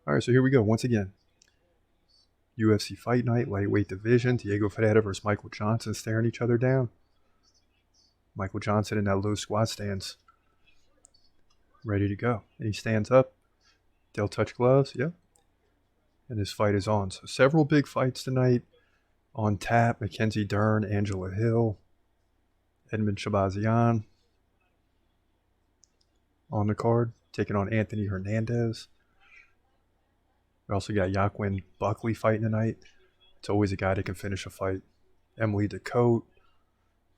All right, so here we go. Once again, UFC Fight Night, lightweight division. Diego Ferreira versus Michael Johnson staring each other down. Michael Johnson in that low squat stance, ready to go. And he stands up. They'll touch gloves. Yep. And this fight is on. So several big fights tonight on tap. Mackenzie Dern, Angela Hill, Edmund Shabazian on the card, taking on Anthony Hernandez. We also got Yaquin Buckley fighting tonight. It's always a guy that can finish a fight. Emily DeCote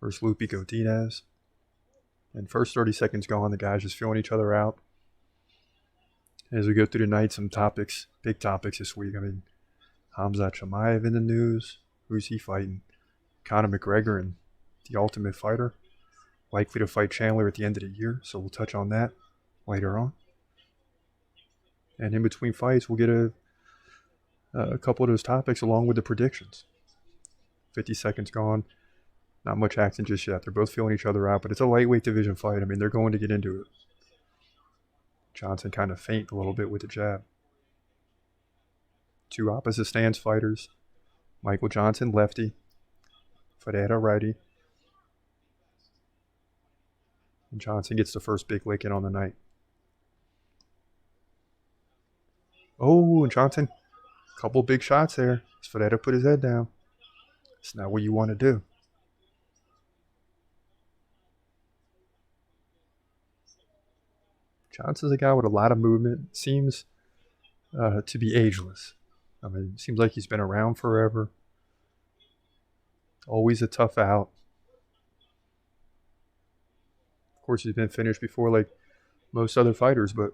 versus Lupi Godinez. And first 30 seconds gone, the guys just feeling each other out. As we go through the night, some topics, big topics this week. I mean, Hamzat Chimaev in the news. Who's he fighting? Conor McGregor and the Ultimate Fighter. Likely to fight Chandler at the end of the year, so we'll touch on that later on. And in between fights, we'll get a couple of those topics along with the predictions. 50 seconds gone. Not much action just yet. They're both feeling each other out, but it's a lightweight division fight. I mean, they're going to get into it. Johnson kind of faint a little bit with the jab. Two opposite stance fighters. Michael Johnson, lefty. Ferreira, righty. And Johnson gets the first big lick in on the night. Oh, and Johnson, a couple big shots there. Ferreira put his head down. It's not what you want to do. Johnson's a guy with a lot of movement. Seems to be ageless. I mean, it seems like he's been around forever. Always a tough out. Of course, he's been finished before like most other fighters, but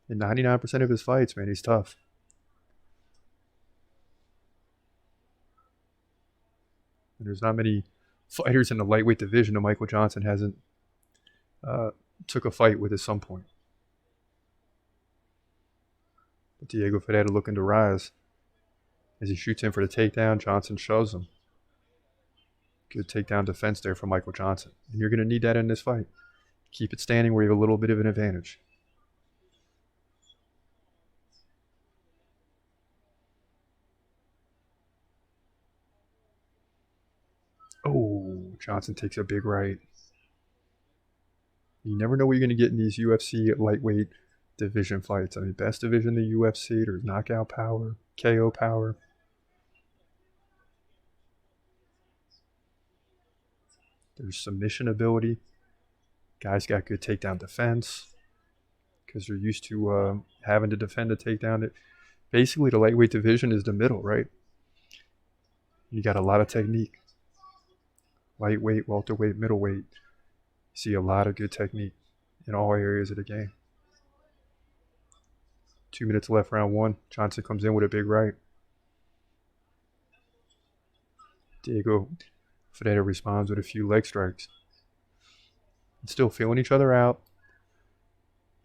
in 99% of his fights, man, he's tough. And there's not many fighters in the lightweight division that Michael Johnson hasn't took a fight with at some point. But Diego Ferreira looking to rise. As he shoots in for the takedown, Johnson shoves him. Good takedown defense there for Michael Johnson. And you're going to need that in this fight. Keep it standing where you have a little bit of an advantage. Oh, Johnson takes a big right. You never know what you're going to get in these UFC lightweight division fights. I mean, best division in the UFC, there's knockout power, KO power. There's submission ability. Guys got good takedown defense because they're used to having to defend a takedown. Basically, the lightweight division is the middle, right? You got a lot of technique. Lightweight, welterweight, middleweight. See a lot of good technique in all areas of the game. 2 minutes left, round one. Johnson comes in with a big right. Diego Ferreira responds with a few leg strikes. And still feeling each other out.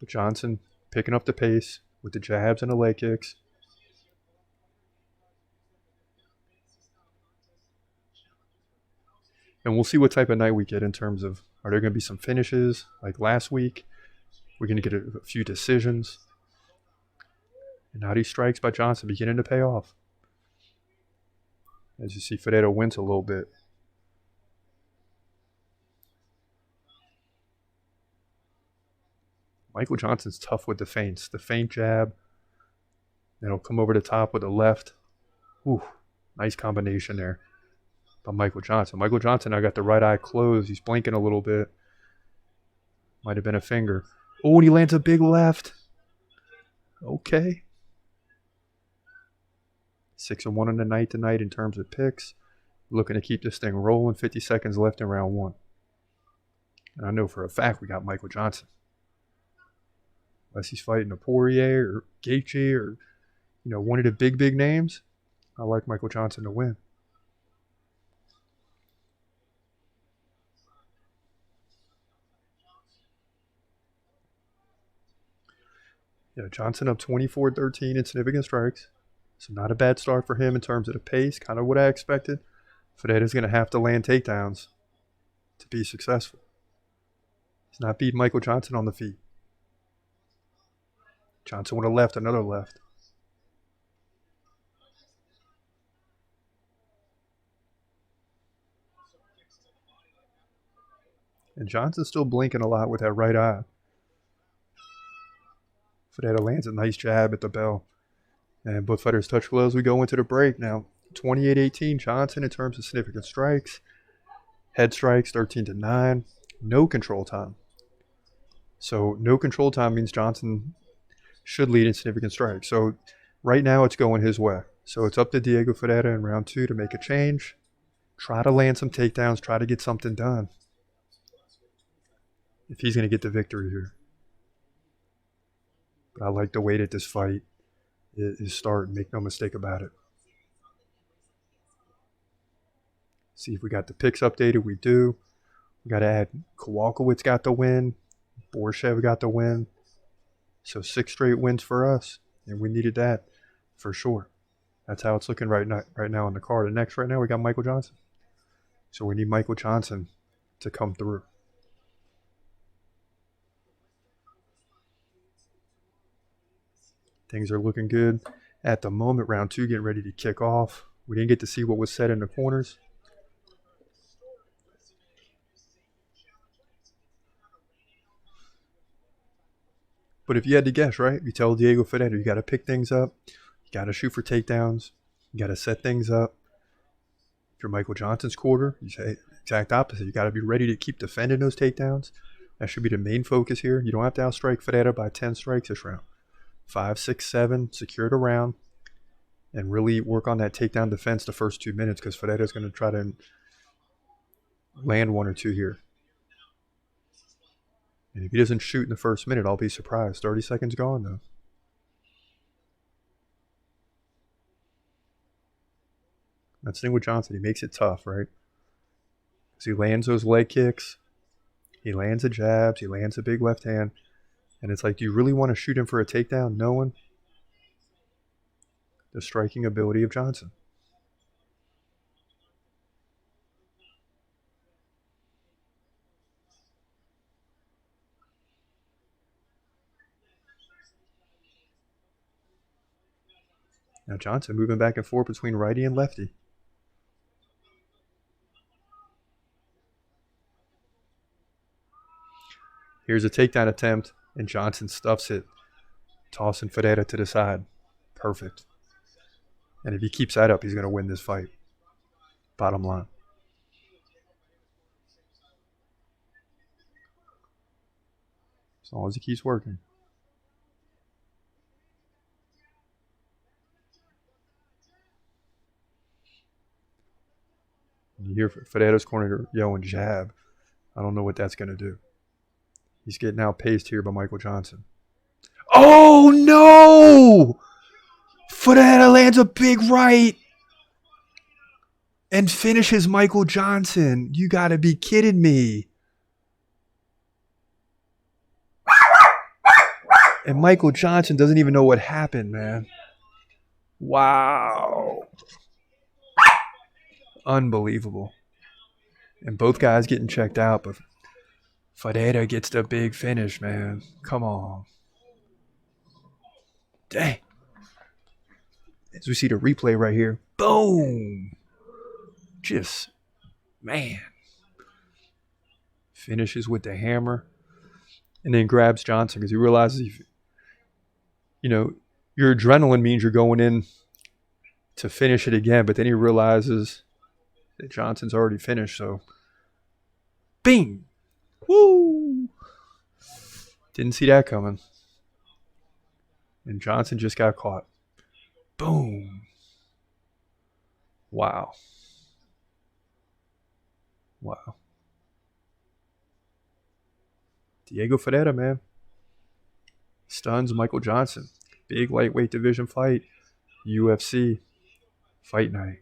But Johnson picking up the pace with the jabs and the leg kicks. And we'll see what type of night we get in terms of, are there going to be some finishes like last week? We're going to get a few decisions. And now these strikes by Johnson beginning to pay off. As you see, Ferreira wins a little bit. Michael Johnson's tough with the feints. The feint jab. Then he'll come over the top with the left. Ooh, nice combination there by Michael Johnson. Michael Johnson now got the right eye closed. He's blinking a little bit. Might have been a finger. Oh, and he lands a big left. Okay. 6-1 on the night tonight in terms of picks. Looking to keep this thing rolling. 50 seconds left in round one. And I know for a fact we got Michael Johnson. Unless he's fighting a Poirier or Gaethje or, one of the big names, I like Michael Johnson to win. Yeah, Johnson up 24-13 in significant strikes. So not a bad start for him in terms of the pace, kind of what I expected. Ferreira's going to have to land takedowns to be successful. He's not beating Michael Johnson on the feet. Johnson with a left, another left. And Johnson's still blinking a lot with that right eye. Ferreira lands a nice jab at the bell. And both fighters touch gloves. We go into the break now. 28-18 Johnson in terms of significant strikes. Head strikes 13-9. No control time. So no control time means Johnson should lead in significant strikes. So right now it's going his way. So it's up to Diego Ferreira in round 2 to make a change. Try to land some takedowns. Try to get something done. If he's going to get the victory here. But I like the way that this fight is starting. Make no mistake about it. See if we got the picks updated. We do. We got to add Kowalkiewicz got the win. Borshev got the win. So 6 straight wins for us. And we needed that for sure. That's how it's looking right now on the card. And next right now we got Michael Johnson. So we need Michael Johnson to come through. Things are looking good at the moment. Round 2 getting ready to kick off. We didn't get to see what was said in the corners. But if you had to guess, right? You tell Diego Ferreira, you got to pick things up. You got to shoot for takedowns. You got to set things up. If you're Michael Johnson's quarter, you say exact opposite. You got to be ready to keep defending those takedowns. That should be the main focus here. You don't have to outstrike Ferreira by 10 strikes this round. 5, 6, 7, secure the round, and really work on that takedown defense the first 2 minutes because Ferreira's going to try to land 1 or 2 here. And if he doesn't shoot in the first minute, I'll be surprised. 30 seconds gone, though. That's the thing with Johnson. He makes it tough, right? Because he lands those leg kicks. He lands the jabs. He lands a big left hand. And it's like, do you really want to shoot him for a takedown knowing the striking ability of Johnson? Now Johnson moving back and forth between righty and lefty. Here's a takedown attempt, and Johnson stuffs it, tossing Ferreira to the side. Perfect. And if he keeps that up, he's going to win this fight. Bottom line. As long as he keeps working. You hear Ferreira's corner yelling jab. I don't know what that's going to do. He's getting outpaced here by Michael Johnson. Oh, no! Ferreira lands a big right and finishes Michael Johnson. You got to be kidding me. And Michael Johnson doesn't even know what happened, man. Wow. Unbelievable. And both guys getting checked out, but Ferreira gets the big finish, man. Come on. Dang. As we see the replay right here. Boom. Just, man. Finishes with the hammer. And then grabs Johnson because he realizes, your adrenaline means you're going in to finish it again. But then he realizes that Johnson's already finished. So, bing. Woo! Didn't see that coming. And Johnson just got caught. Boom. Wow. Wow. Diego Ferreira, man. Stuns Michael Johnson. Big lightweight division fight. UFC. Fight night.